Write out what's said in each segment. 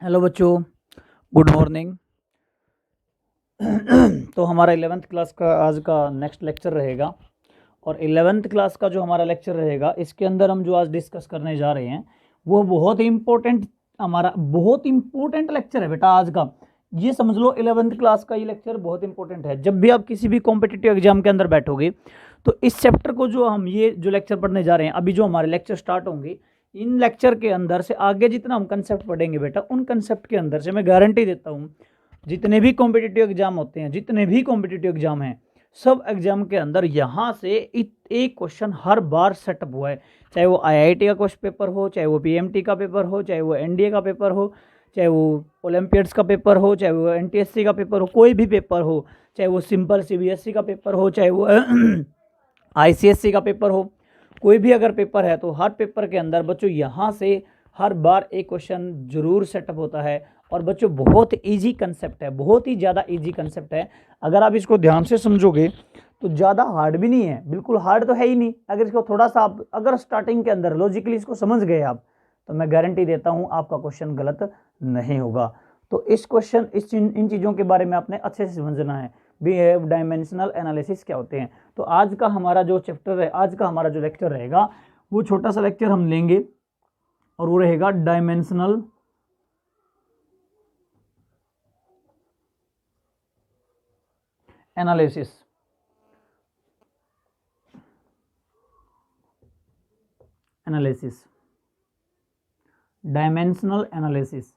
Hello बच्चों, good morning. तो हमारा 11th क्लास का आज का नेक्स्ट लेक्चर रहेगा और 11th क्लास का जो हमारा लेक्चर रहेगा इसके अंदर हम जो आज डिस्कस करने जा रहे हैं वो बहुत इंपॉर्टेंट लेक्चर है बेटा आज का। ये समझ लो 11th क्लास का ये लेक्चर बहुत इंपॉर्टेंट है। जब भी आप किसी भी कॉम्पिटिटिव एग्जाम के अंदर बैठोगे तो इस चैप्टर को जो हम ये जो लेक्चर पढ़ने जा रहे हैं, अभी जो हमारे लेक्चर स्टार्ट होंगे, इन लेक्चर के अंदर से आगे जितना हम कंसेप्ट पढ़ेंगे बेटा, उन कंसेप्ट के अंदर से मैं गारंटी देता हूँ जितने भी कॉम्पिटिटिव एग्जाम होते हैं, जितने भी कॉम्पिटिटिव एग्जाम हैं, सब एग्जाम के अंदर यहाँ से एक क्वेश्चन हर बार सेटअप हुआ है। चाहे वो आईआईटी का क्वेश्चन पेपर हो, चाहे वो पीएमटी का पेपर हो, चाहे वो एनडीए का पेपर हो, चाहे वो ओलंपियाड्स का पेपर हो, चाहे वो एनटीएससी का पेपर हो, कोई भी पेपर हो, चाहे वो सिंपल सीबीएसई का पेपर हो, चाहे वो आईसीएससी का पेपर हो, कोई भी अगर पेपर है तो हर पेपर के अंदर बच्चों यहाँ से हर बार एक क्वेश्चन जरूर सेटअप होता है। और बच्चों बहुत इजी कंसेप्ट है, बहुत ही ज़्यादा इजी कंसेप्ट है। अगर आप इसको ध्यान से समझोगे तो ज़्यादा हार्ड भी नहीं है, बिल्कुल हार्ड तो है ही नहीं। अगर इसको थोड़ा सा आप अगर स्टार्टिंग के अंदर लॉजिकली इसको समझ गए आप, तो मैं गारंटी देता हूँ आपका क्वेश्चन गलत नहीं होगा। तो इस क्वेश्चन इन चीज़ों के बारे में आपने अच्छे से समझना है। बिहेव डायमेंशनल एनालिसिस क्या होते हैं। तो आज का हमारा जो चैप्टर है, आज का हमारा जो लेक्चर रहेगा, वो छोटा सा लेक्चर हम लेंगे और वो रहेगा डायमेंशनल एनालिसिस। डायमेंशनल एनालिसिस,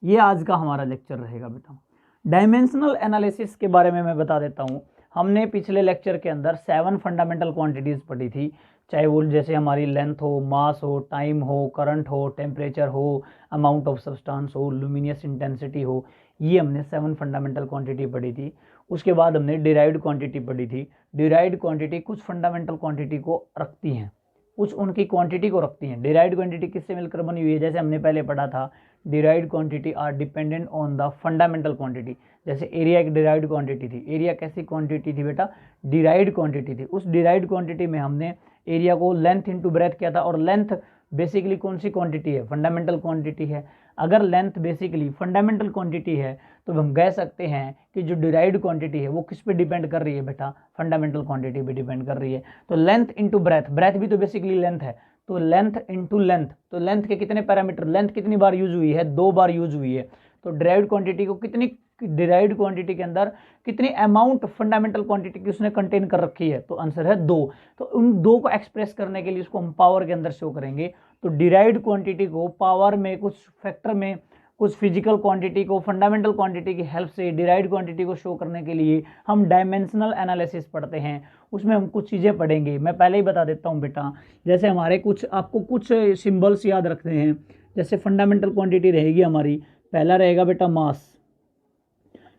ये आज का हमारा लेक्चर रहेगा बेटा। डायमेंशनल एनालिसिस के बारे में मैं बता देता हूँ। हमने पिछले लेक्चर के अंदर 7 फंडामेंटल क्वांटिटीज़ पढ़ी थी, चाहे वो जैसे हमारी लेंथ हो, मास हो, टाइम हो, करंट हो, टेम्परेचर हो, अमाउंट ऑफ सब्सटेंस हो, लुमिनियस इंटेंसिटी हो। ये हमने 7 फंडामेंटल क्वांटिटी पढ़ी थी। उसके बाद हमने डिराइव्ड क्वांटिटी पढ़ी थी। डिराइव्ड क्वांटिटी कुछ फंडामेंटल क्वांटिटी को रखती हैं, कुछ उनकी क्वांटिटी को रखती हैं। डिराइव्ड क्वांटिटी किससे मिलकर बनी हुई है? जैसे हमने पहले पढ़ा था, derived quantity are dependent on the fundamental quantity. जैसे एरिया एक डिराइव्ड क्वांटिटी थी। एरिया कैसी क्वांटिटी थी बेटा? डिराइव्ड क्वांटिटी थी। उस डिराइव्ड क्वांटिटी में हमने एरिया को लेंथ इंटू ब्रेथ किया था, और लेंथ बेसिकली कौन सी क्वांटिटी है? फंडामेंटल क्वांटिटी है। अगर लेंथ बेसिकली फंडामेंटल क्वांटिटी है तो हम कह सकते हैं कि जो डिराइव्ड क्वांटिटी है वो किस पे डिपेंड कर रही है बेटा? फंडामेंटल क्वांटिटी पे डिपेंड कर रही है। तो लेंथ इंटू ब्रेथ, ब्रेथ भी तो बेसिकली लेंथ है, तो लेंथ इंटू लेंथ। तो लेंथ के कितने पैरामीटर? लेंथ कितनी बार यूज हुई है? 2 बार यूज हुई है। तो डिराइव्ड क्वांटिटी को कितनी, डिराइव्ड क्वांटिटी के अंदर कितनी अमाउंट फंडामेंटल क्वांटिटी की उसने कंटेन कर रखी है? तो आंसर है 2। तो उन 2 को एक्सप्रेस करने के लिए उसको हम पावर के अंदर शो करेंगे। तो डिराइव्ड क्वांटिटी को पावर में, कुछ फैक्टर में, कुछ फिजिकल क्वांटिटी को फंडामेंटल क्वांटिटी की हेल्प से डिराइव्ड क्वांटिटी को शो करने के लिए हम डायमेंशनल एनालिसिस पढ़ते हैं। उसमें हम कुछ चीज़ें पढ़ेंगे। मैं पहले ही बता देता हूँ बेटा, जैसे हमारे कुछ आपको कुछ सिंबल्स याद रखते हैं। जैसे फंडामेंटल क्वांटिटी रहेगी हमारी, पहला रहेगा बेटा मास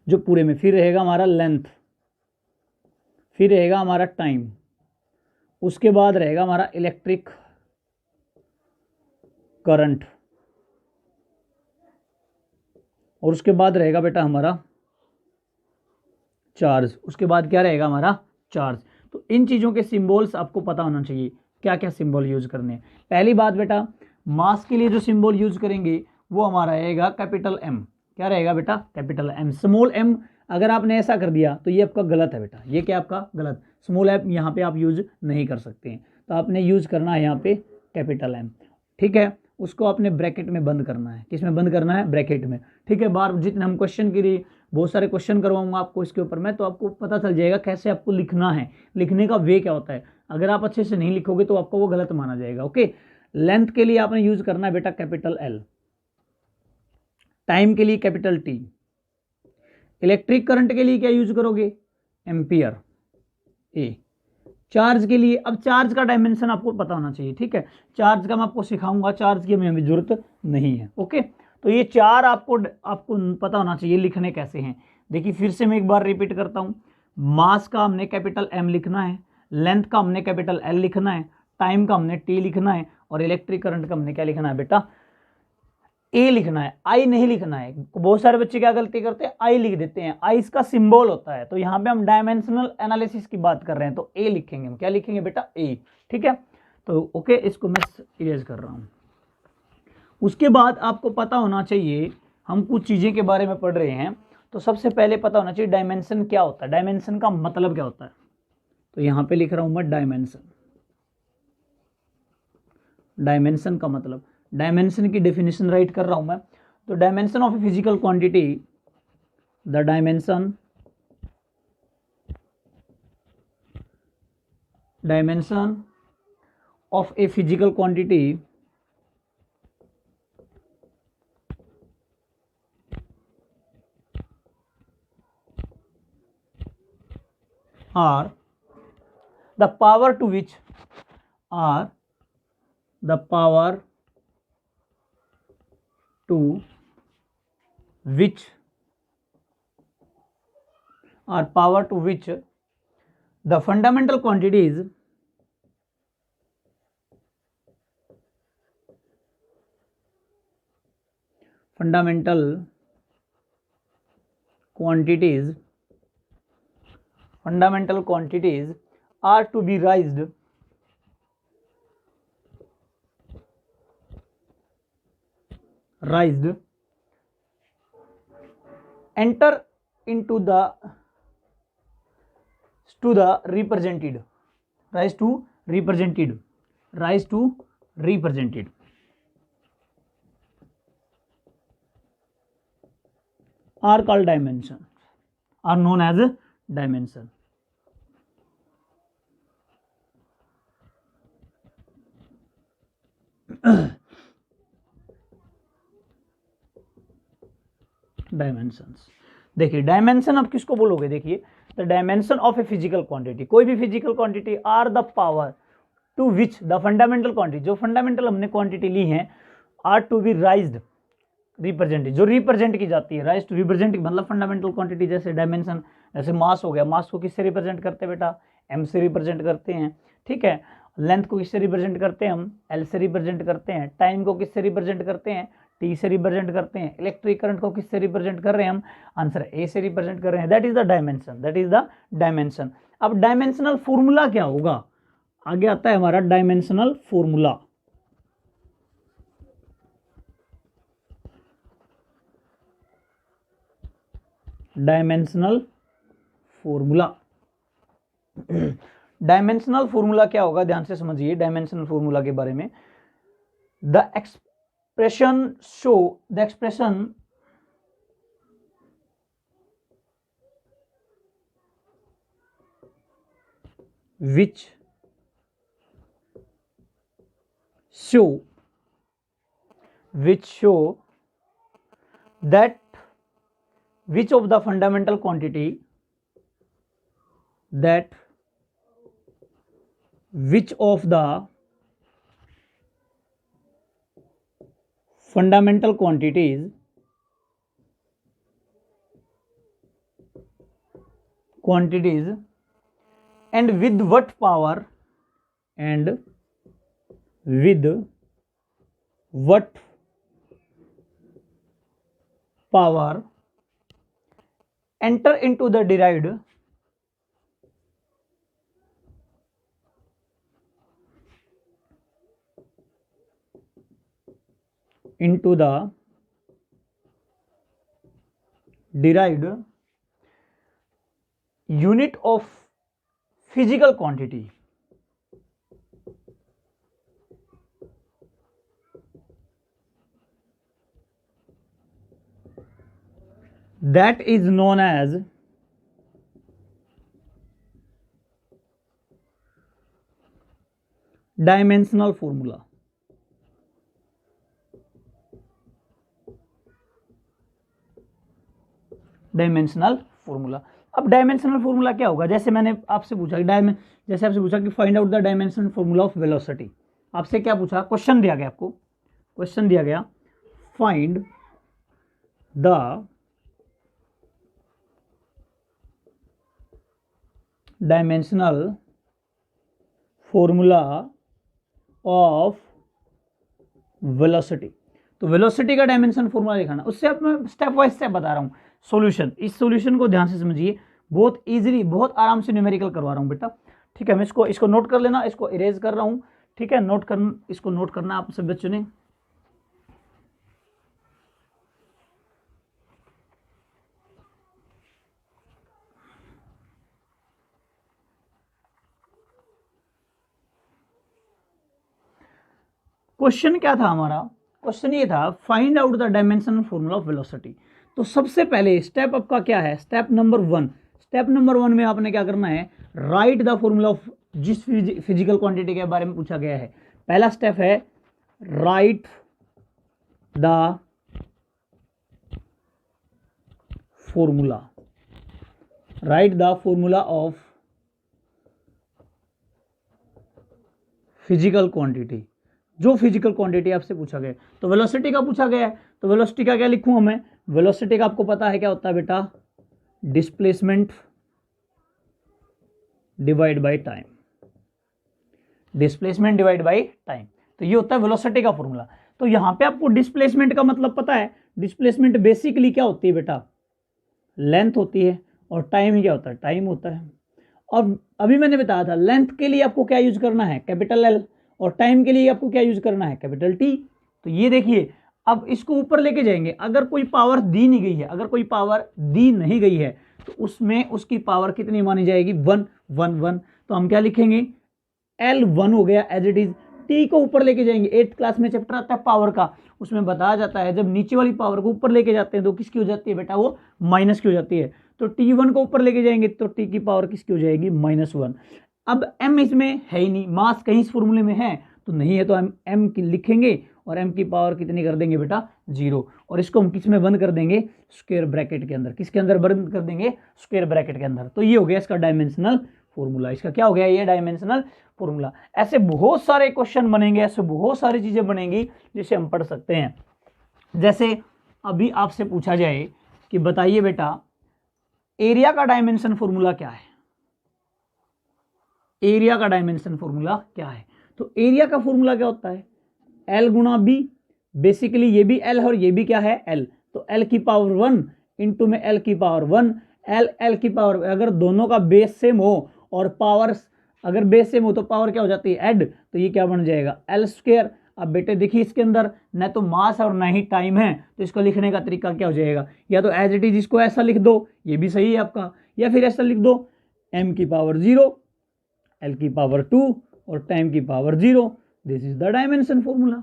जो पूरे में, फिर रहेगा हमारा लेंथ, फिर रहेगा हमारा टाइम, उसके बाद रहेगा हमारा इलेक्ट्रिक करंट, और उसके बाद रहेगा बेटा हमारा चार्ज। उसके बाद क्या रहेगा? हमारा चार्ज। तो इन चीज़ों के सिंबल्स आपको पता होना चाहिए, क्या क्या सिंबल यूज करने हैं। पहली बात बेटा, मास के लिए जो सिंबल यूज करेंगे वो हमारा रहेगा कैपिटल एम। क्या रहेगा बेटा? Capital M. स्मॉल एम अगर आपने ऐसा कर दिया तो ये आपका गलत है बेटा, ये क्या आपका गलत। स्मॉल एम यहाँ पे आप यूज नहीं कर सकते हैं, तो आपने यूज करना है यहाँ पे कैपिटल एम। ठीक है, उसको आपने ब्रैकेट में बंद करना है। किस में बंद करना है? ब्रैकेट में। ठीक है, बार जितने हम क्वेश्चन के लिए बहुत सारे क्वेश्चन करवाऊंगा आपको इसके ऊपर में, तो आपको पता चल जाएगा कैसे आपको लिखना है, लिखने का वे क्या होता है। अगर आप अच्छे से नहीं लिखोगे तो आपको वो गलत माना जाएगा। ओके, लेंथ के लिए आपने यूज करना है बेटा कैपिटल एल, टाइम के लिए कैपिटल टी, इलेक्ट्रिक करंट के लिए क्या यूज करोगे? एम्पियर ए। चार्ज के लिए, अब चार्ज का डायमेंशन आपको पता होना चाहिए। ठीक है, चार्ज का मैं आपको सिखाऊंगा, चार्ज की हमें जरूरत नहीं है। ओके, तो ये 4 आपको पता होना चाहिए लिखने कैसे हैं। देखिए फिर से मैं एक बार रिपीट करता हूं। मास का हमने कैपिटल एम लिखना है, लेंथ का हमने कैपिटल एल लिखना है, टाइम का हमने टी लिखना है, और इलेक्ट्रिक करंट का हमने क्या लिखना है बेटा? ए लिखना है, आई नहीं लिखना है। बहुत सारे बच्चे क्या गलती करते हैं? आई लिख देते हैं। आई इसका सिंबल होता है। तो यहाँ पे हम डायमेंशनल एनालिसिस की बात कर रहे हैं, तो ए लिखेंगे हम। क्या लिखेंगे बेटा? ए। ठीक है, तो ओके, इसको मैं इरेज कर रहा हूँ। उसके बाद आपको पता होना चाहिए हम कुछ चीज़ें के बारे में पढ़ रहे हैं, तो सबसे पहले पता होना चाहिए डायमेंशन क्या होता है, डायमेंशन का मतलब क्या होता है। तो यहाँ पे लिख रहा हूँ मैं डायमेंशन। डायमेंशन का मतलब, डायमेंशन की डेफिनेशन राइट कर रहा हूँ मैं। तो dimension of a physical quantity, the dimension of a physical quantity are the power to which the fundamental quantities are to be raised enter into the represented, rise to represented are called dimension, are known as dimension. Dimensions, देखिए dimension अब किसको बोलोगे, देखिए the dimension of a physical quantity, कोई भी physical quantity, are the power to which the fundamental quantity, जो fundamental हमने quantity ली है, are to be raised represented, जो रिप्रेजेंट की जाती है, राइज टू रिप्रेजेंट मतलब फंडामेंटल क्वांटिटी। जैसे डायमेंशन, जैसे मास हो गया, मास को किससे रिप्रेजेंट करते हैं बेटा, एम से रिप्रेजेंट करते हैं, ठीक है। लेंथ को किससे रिप्रेजेंट करते हैं हम, एल से रिप्रेजेंट करते हैं। टाइम को किससे रिप्रेजेंट करते हैं, टी से रिप्रेजेंट करते हैं। इलेक्ट्रिक करंट को किससे रिप्रेजेंट कर रहे हैं हम, आंसर ए से रिप्रेजेंट कर रहे हैं। That is the dimension, that is the dimension. अब डायमेंशनल फॉर्मूला क्या होगा, आगे आता है हमारा dimensional formula. Dimensional formula, dimensional formula क्या होगा, ध्यान से समझिए डायमेंशनल फॉर्मूला के बारे में। The expression show, the expression which show that which of the fundamental quantity, that which of the fundamental quantities and with what power, and with what power enter into the derived unit of physical quantity. That is known as dimensional formula. Dimensional formula, अब dimensional formula क्या होगा, जैसे मैंने आपसे पूछा जैसे आपसे पूछा कि find out the dimensional formula of velocity. आपसे क्या पूछा, क्वेश्चन दिया गया, आपको क्वेश्चन दिया गया, find the dimensional formula of velocity. तो वेलोसिटी का डायमेंशन फॉर्मूला लिखाना, उससे अब मैं स्टेप बाय स्टेप बता रहा हूँ सॉल्यूशन। इस सॉल्यूशन को ध्यान से समझिए, बहुत इजीली, बहुत आराम से न्यूमेरिकल करवा रहा हूँ बेटा, ठीक है। मैं इसको नोट कर लेना, इसको इरेज कर रहा हूँ, ठीक है। इसको नोट करना आप सब बच्चों ने। क्वेश्चन क्या था हमारा, क्वेश्चन ये था find out the dimensional formula of velocity. तो सबसे पहले स्टेप आपका क्या है, स्टेप नंबर 1। स्टेप नंबर 1 में आपने क्या करना है, राइट द फॉर्मूला ऑफ, जिस फिजिकल क्वांटिटी के बारे में पूछा गया है, पहला स्टेप है right the formula, right the formula of physical quantity, जो फिजिकल क्वांटिटी आपसे पूछा गया है। तो वेलोसिटी का पूछा गया है, तो वेलोसिटी का क्या लिखूं हमें, वेलोसिटी का आपको पता है क्या होता है बेटा, displacement divide by time, displacement divide by time. तो ये होता है वेलोसिटी का फॉर्मूला। तो यहां पे आपको डिस्प्लेसमेंट का मतलब पता है, डिस्प्लेसमेंट बेसिकली क्या होती है बेटा, लेंथ होती है, और टाइम ही क्या होता है, टाइम होता है। और अभी मैंने बताया था लेंथ के लिए आपको क्या यूज करना है, कैपिटल एल, और टाइम के लिए आपको क्या यूज करना है, कैपिटल टी। तो ये देखिए, अब इसको ऊपर लेके जाएंगे, अगर कोई पावर दी नहीं गई है, अगर कोई पावर दी नहीं गई है तो उसमें उसकी पावर कितनी मानी जाएगी, 1 1 1। तो हम क्या लिखेंगे, L1 हो गया एज इट इज। टी को ऊपर लेके जाएंगे, 8th क्लास में चैप्टर आता है पावर का, उसमें बताया जाता है जब नीचे वाली पावर को ऊपर लेके जाते हैं तो किसकी हो जाती है बेटा, वो माइनस की हो जाती है। तो T1 को ऊपर लेके जाएंगे तो टी की पावर किसकी हो जाएगी, -1। अब m इसमें है ही नहीं, मास कहीं इस फॉर्मूले में है तो नहीं है, तो हम m की लिखेंगे और m की पावर कितनी कर देंगे बेटा, 0। और इसको हम किस में बंद कर देंगे, स्क्वायर ब्रैकेट के अंदर। किसके अंदर बंद कर देंगे, स्क्वायर ब्रैकेट के अंदर। तो ये हो गया इसका डायमेंशनल फॉर्मूला। इसका क्या हो गया, ये डायमेंशनल फॉर्मूला। ऐसे बहुत सारे क्वेश्चन बनेंगे, ऐसे बहुत सारी चीजें बनेंगी जिसे हम पढ़ सकते हैं। जैसे अभी आपसे पूछा जाए कि बताइए बेटा एरिया का डायमेंशन फॉर्मूला क्या है, एरिया का डायमेंशन फॉर्मूला क्या है। तो एरिया का फॉर्मूला क्या होता है, L गुणा बी। बेसिकली ये भी L है और ये भी क्या है, L। तो L की पावर 1 इंटू में L की पावर 1, L की पावर, अगर दोनों का बेस सेम हो और पावर अगर बेस सेम हो तो पावर क्या हो जाती है, ऐड। तो ये क्या बन जाएगा, L स्क्वायर। अब बेटे देखिए इसके अंदर न तो मास और न ही टाइम है, तो इसको लिखने का तरीका क्या हो जाएगा, या तो एज इट इज इसको ऐसा लिख दो, ये भी सही है आपका, या फिर ऐसा लिख दो m की पावर 0, L की पावर 2 और टाइम की power 0। This is the dimension formula.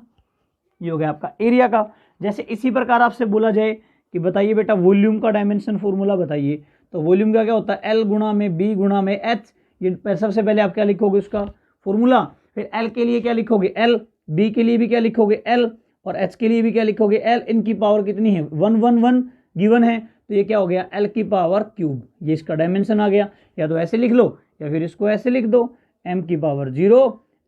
ये हो गया आपका एरिया का। जैसे इसी प्रकार आपसे बोला जाए कि बताइए बेटा वॉल्यूम का डायमेंशन फॉर्मूला बताइए, तो वॉल्यूम का क्या होता है, L गुणा में B गुणा में H। ये सबसे पहले आप क्या लिखोगे उसका फॉर्मूला, फिर L के लिए क्या लिखोगे L, B के लिए भी क्या लिखोगे L, और H के लिए भी क्या लिखोगे L। इनकी पावर कितनी है, 1 1 1 गिवन है, तो ये क्या हो गया, L की पावर क्यूब। ये इसका डायमेंशन आ गया। या तो ऐसे लिख लो या फिर इसको ऐसे लिख दो, m की पावर 0,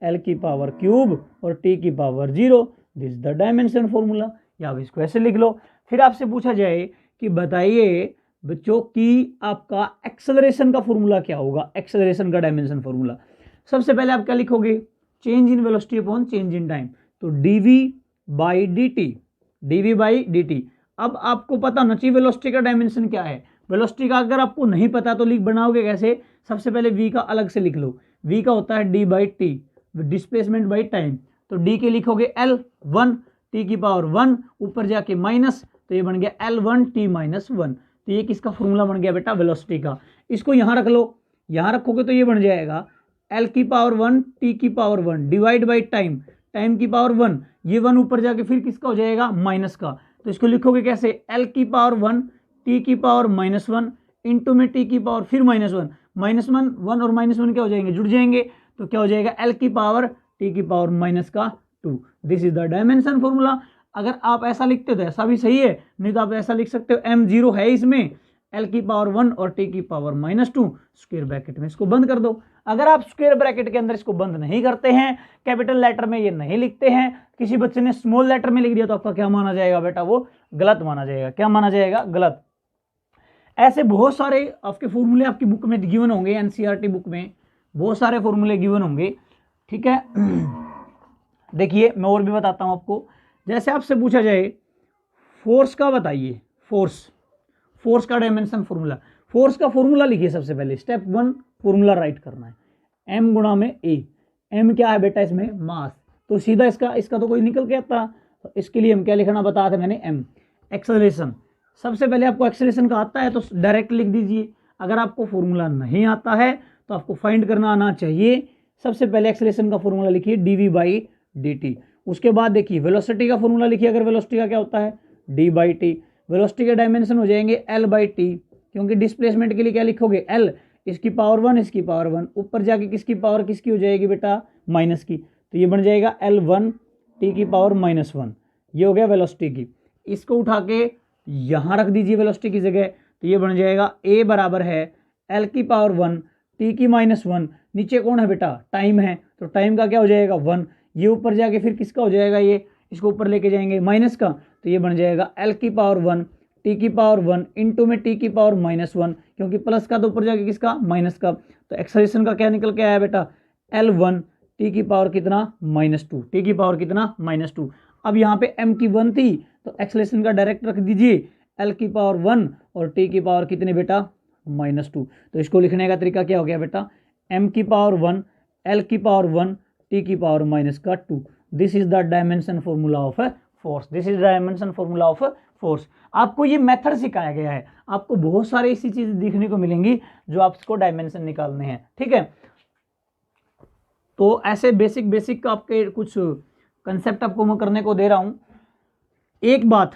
L की पावर क्यूब और t की power 0। This the dimension formula. या आप इसको ऐसे लिख लो। फिर आपसे पूछा जाए कि बताइए बच्चों कि आपका एक्सेलरेशन का फॉर्मूला क्या होगा, एक्सेलरेशन का डायमेंशन फॉर्मूला। सबसे पहले आप क्या लिखोगे, change in velocity upon change in time. तो dv बाई dt। अब आपको पता होना चाहिए वेलोसिटी का डायमेंशन क्या है। वेलोसिटी का अगर आपको नहीं पता तो लिख बनाओगे कैसे, सबसे पहले v का अलग से लिख लो। v का होता है d by T, displacement by time. तो d के लिखोगे L1, t की पावर 1, ऊपर जाके माइनस, तो ये बन गया L1 t माइनस 1। तो ये किसका फॉर्मूला बन गया बेटा, वेलोसिटी का। इसको यहाँ रख लो, यहाँ रखोगे तो ये बन जाएगा L की पावर 1 t की power 1 divide by time, time की पावर 1, ये 1 ऊपर जाके फिर किसका हो जाएगा, माइनस का। तो इसको लिखोगे कैसे, L की पावर 1 t की पावर -1 इंटू में t की पावर फिर -1, -1 और -1 क्या हो जाएंगे, जुड़ जाएंगे। तो क्या हो जाएगा, L की पावर t की power -2। This is the dimension formula. अगर आप ऐसा लिखते हो तो ऐसा भी सही है, नहीं तो आप ऐसा लिख सकते हो m0 है इसमें, L की पावर 1 और t की पावर -2 स्क्वायर ब्रैकेट में, इसको बंद कर दो। अगर आप स्क्वायर ब्रैकेट के अंदर इसको बंद नहीं करते हैं, कैपिटल लेटर में ये नहीं लिखते हैं, किसी बच्चे ने स्मॉल लेटर में लिख दिया तो आपका क्या माना जाएगा बेटा, वो गलत माना जाएगा। क्या माना जाएगा, गलत। ऐसे बहुत सारे आपके फॉर्मूले आपकी बुक में गिवन होंगे, एनसीईआरटी बुक में बहुत सारे फॉर्मूले गिवन होंगे, ठीक है। देखिए मैं और भी बताता हूं आपको। जैसे आपसे पूछा जाए फोर्स का बताइए, फोर्स का डायमेंशन फॉर्मूला। फोर्स का फॉर्मूला लिखिए सबसे पहले, स्टेप 1 फॉर्मूला राइट करना है, m गुणा में a। m क्या है बेटा इसमें, मास। तो सीधा इसका तो कोई निकल के आता, तो इसके लिए हम क्या लिखना बताया था मैंने, m। एक्सेलरेशन, सबसे पहले आपको एक्सेलरेशन का आता है तो डायरेक्ट लिख दीजिए। अगर आपको फॉर्मूला नहीं आता है तो आपको फाइंड करना आना चाहिए। सबसे पहले एक्सेलरेशन का फॉर्मूला लिखिए dv बाई dt। उसके बाद देखिए वेलोसिटी का फॉर्मूला लिखिए, अगर वेलोसिटी का क्या होता है d/t, वेलोसिटी के डायमेंशन हो जाएंगे l/t, क्योंकि डिस्प्लेसमेंट के लिए क्या लिखोगे l, इसकी पावर 1 इसकी पावर 1, ऊपर जाके किसकी पावर किसकी हो जाएगी बेटा माइनस की, तो ये बन जाएगा l1 t की पावर -1, ये हो गया वेलोसिटी की। इसको उठा के यहाँ रख दीजिए वेलोसिटी की जगह, तो ये बन जाएगा a बराबर है l की पावर 1 t की -1, नीचे कौन है बेटा टाइम है, तो टाइम का क्या हो जाएगा 1, ये ऊपर जाके फिर किसका हो जाएगा, ये इसको ऊपर लेके जाएंगे माइनस का, तो ये बन जाएगा l की पावर 1 t की पावर 1 इंटू में t की पावर -1, क्योंकि प्लस का तो ऊपर जाके किसका माइनस का, तो एक्सेलरेशन का क्या निकल के आया बेटा l1 t की पावर कितना -2, t की पावर कितना -2। अब यहाँ पे m की 1 थी तो एक्सेलरेशन का डायरेक्ट रख दीजिए l की पावर 1 और t की पावर कितने बेटा -2, तो इसको लिखने का तरीका क्या हो गया बेटा m की पावर 1 l की पावर 1 t की power -2। This is the dimension formula of force, this is dimension formula of force. आपको ये मेथड सिखाया गया है, आपको बहुत सारे ऐसी चीजें देखने को मिलेंगी जो आपको डायमेंशन निकालने हैं, ठीक है। तो ऐसे बेसिक आपके कुछ कंसेप्ट आपको मैं करने को दे रहा हूं। एक बात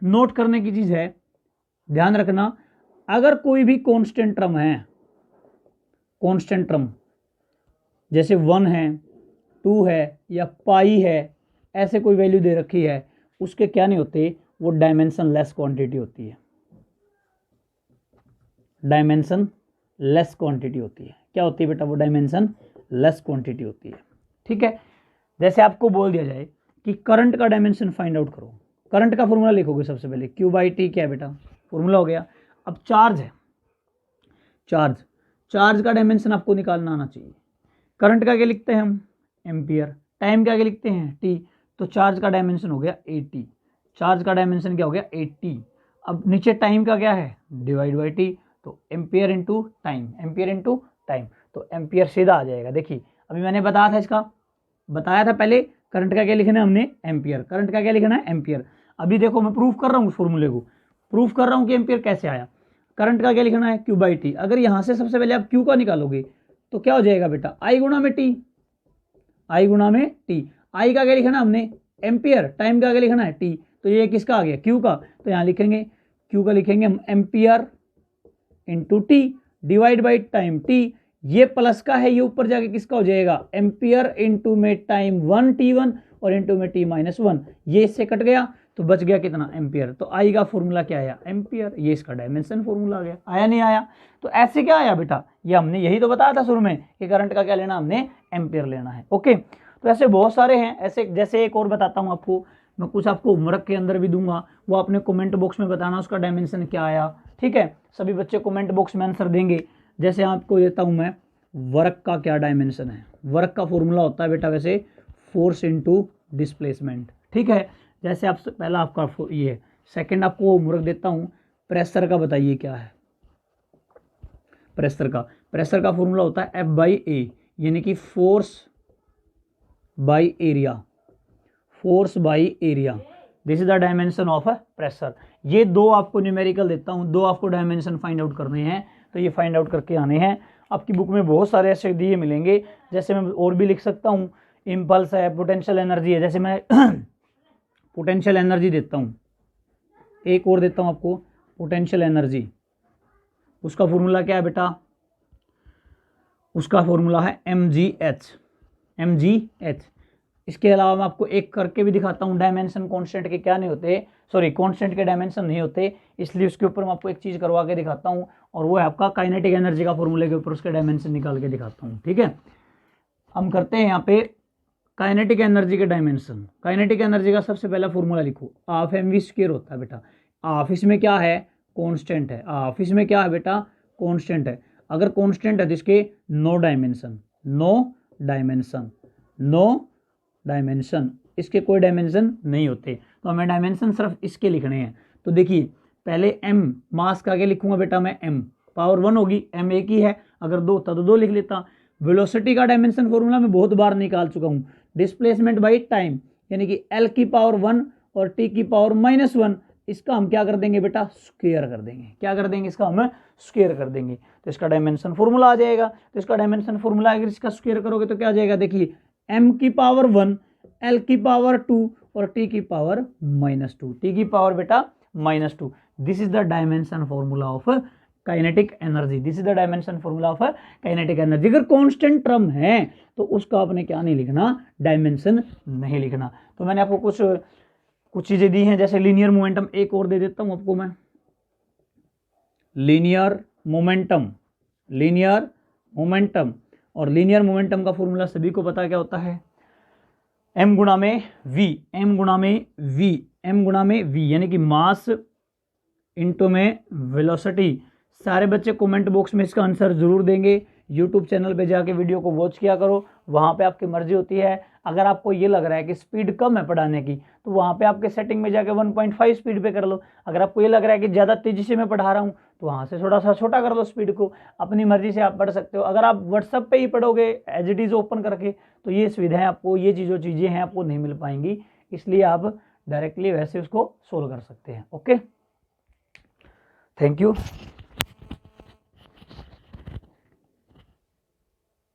नोट करने की चीज है, ध्यान रखना, अगर कोई भी कांस्टेंट टर्म है, कांस्टेंट टर्म जैसे 1 है 2 है या पाई है, ऐसे कोई वैल्यू दे रखी है, उसके क्या नहीं होते, वो डायमेंशन लेस क्वांटिटी होती है, डायमेंशन लेस क्वांटिटी होती है। क्या होती है बेटा, वो डायमेंशन लेस क्वांटिटी होती है, ठीक है। जैसे आपको बोल दिया जाए कि करंट का डायमेंशन फाइंड आउट करो, करंट का फॉर्मूला लिखोगे सबसे पहले Q/T, क्या है बेटा फॉर्मूला हो गया। अब चार्ज है, चार्ज का डायमेंशन आपको निकालना आना चाहिए। करंट का क्या लिखते हैं हम एम्पियर, टाइम का क्या लिखते हैं t, तो चार्ज का डायमेंशन हो गया 80, चार्ज का डायमेंशन क्या हो गया 80। अब नीचे टाइम का क्या है डिवाइड/t, तो ampere into time, ampere into time, तो एम्पियर सीधा आ जाएगा। देखिए अभी मैंने बताया था, इसका बताया था पहले, करंट का क्या लिखना है हमने एम्पियर, करंट का क्या लिखना है एम्पियर। अभी देखो मैं प्रूफ कर रहा हूँ, उस फॉर्मूले को प्रूफ कर रहा हूँ कि एम्पियर कैसे आया। करंट का क्या लिखना है Q/T, अगर यहाँ से सबसे पहले आप Q का निकालोगे तो क्या हो जाएगा बेटा I गुणा में T, I गुणा में T। I का क्या लिखना हमने एम्पियर, टाइम का क्या लिखना है T, तो ये किसका आ गया Q का, तो यहाँ लिखेंगे Q का लिखेंगे हम ampere into T divide time T, ये प्लस का है, ये ऊपर जाके किसका हो जाएगा एम्पियर इंटू में टाइम 1 T1 और इंटू में T-1, ये इससे कट गया तो बच गया कितना एम्पियर। तो आई का फॉर्मूला क्या आया एम्पियर, ये इसका डायमेंशन फॉर्मूला आ गया। आया नहीं आया, तो ऐसे क्या आया बेटा, ये हमने यही तो बताया था शुरू में कि करंट का क्या लेना, हमने एम्पियर लेना है। ओके, तो ऐसे बहुत सारे हैं, ऐसे जैसे एक और बताता हूँ आपको, मैं कुछ आपको होमवर्क के अंदर भी दूंगा, वो आपने कमेंट बॉक्स में बताना उसका डायमेंशन क्या आया, ठीक है। सभी बच्चे कमेंट बॉक्स में आंसर देंगे। जैसे आपको देता हूँ मैं वर्क का क्या डायमेंशन है, वर्क का फॉर्मूला होता है बेटा वैसे फोर्स इंटू डिस्प्लेसमेंट, ठीक है। जैसे आप पहला आपका ये, सेकंड आपको होमवर्क देता हूँ, प्रेशर का बताइए क्या है। प्रेशर का फॉर्मूला होता है F/A, यानी कि force by area, force by area, this is the dimension of pressure. ये दो आपको न्यूमेरिकल देता हूँ, दो आपको डायमेंशन फाइंड आउट करने हैं, तो ये फाइंड आउट करके आने हैं। आपकी बुक में बहुत सारे ऐसे दिए मिलेंगे, जैसे मैं और भी लिख सकता हूँ, इम्पल्स है, पोटेंशियल एनर्जी है, जैसे मैं पोटेंशियल एनर्जी देता हूँ, एक और देता हूँ आपको पोटेंशियल एनर्जी, उसका फॉर्मूला क्या है बेटा, उसका फॉर्मूला है mgh। इसके अलावा मैं आपको एक करके भी दिखाता हूँ, डायमेंशन कांस्टेंट के क्या नहीं होते, सॉरी कांस्टेंट के डायमेंशन नहीं होते, इसलिए उसके ऊपर मैं आपको एक चीज़ करवा के दिखाता हूँ, और वो है आपका काइनेटिक एनर्जी का फॉर्मूले के ऊपर उसके डायमेंशन निकाल के दिखाता हूँ, ठीक है। हम करते हैं यहाँ पे काइनेटिक एनर्जी के डायमेंशन। काइनेटिक एनर्जी का सबसे पहला फॉर्मूला लिखो, हाफ mv² होता है बेटा। हाफ इसमें क्या है कांस्टेंट है, हाफ इसमें क्या है बेटा कांस्टेंट है। अगर कांस्टेंट है तो इसके नो डायमेंशन, इसके कोई डायमेंशन नहीं होते, तो हमें डायमेंशन सिर्फ इसके लिखने हैं। तो देखिए पहले m, मास का आगे लिखूंगा बेटा मैं m, पावर 1 होगी, m एक ही है, अगर 2 होता तो 2 लिख लेता। वेलोसिटी का डायमेंशन फॉर्मूला मैं बहुत बार निकाल चुका हूँ, डिस्प्लेसमेंट बाई टाइम, यानी कि l की पावर 1 और t की पावर -1, इसका हम क्या कर देंगे बेटा स्क्वायर कर देंगे, क्या कर देंगे इसका हम स्क्वायर कर देंगे, तो इसका डायमेंशन फॉर्मूला आ जाएगा। तो इसका डायमेंशन फॉर्मूला अगर इसका स्क्वायर करोगे तो क्या आ जाएगा, देखिए m की पावर 1 L की पावर 2 और T की पावर -2, T की पावर बेटा -2। This is the dimension formula of kinetic energy, this is the dimension formula of kinetic energy. अगर कांस्टेंट टर्म है तो उसका आपने क्या नहीं लिखना, डायमेंशन नहीं लिखना। तो मैंने आपको कुछ चीजें दी हैं, जैसे लीनियर मोमेंटम, एक और दे देता हूं आपको मैं, लीनियर मोमेंटम, लीनियर मोमेंटम। और लीनियर मोमेंटम का फॉर्मूला सभी को पता क्या होता है, m गुणा में v, m गुणा में v, m गुणा में v, यानी कि मास इंटू में वेलोसिटी। सारे बच्चे कमेंट बॉक्स में इसका आंसर जरूर देंगे। यूट्यूब चैनल पे जाके वीडियो को वॉच किया करो, वहाँ पे आपकी मर्जी होती है। अगर आपको ये लग रहा है कि स्पीड कम है पढ़ाने की, तो वहाँ पे आपके सेटिंग में जाके 1.5 स्पीड पे कर लो। अगर आपको ये लग रहा है कि ज़्यादा तेज़ी से मैं पढ़ा रहा हूँ, तो वहाँ से थोड़ा सा छोटा कर लो स्पीड को, अपनी मर्जी से आप पढ़ सकते हो। अगर आप व्हाट्सअप पे ही पढ़ोगे एज इट इज़ ओपन करके, तो ये सुविधाएँ आपको, ये चीज़ें हैं आपको नहीं मिल पाएंगी, इसलिए आप डायरेक्टली वैसे उसको सोल्व कर सकते हैं। Okay, thank you.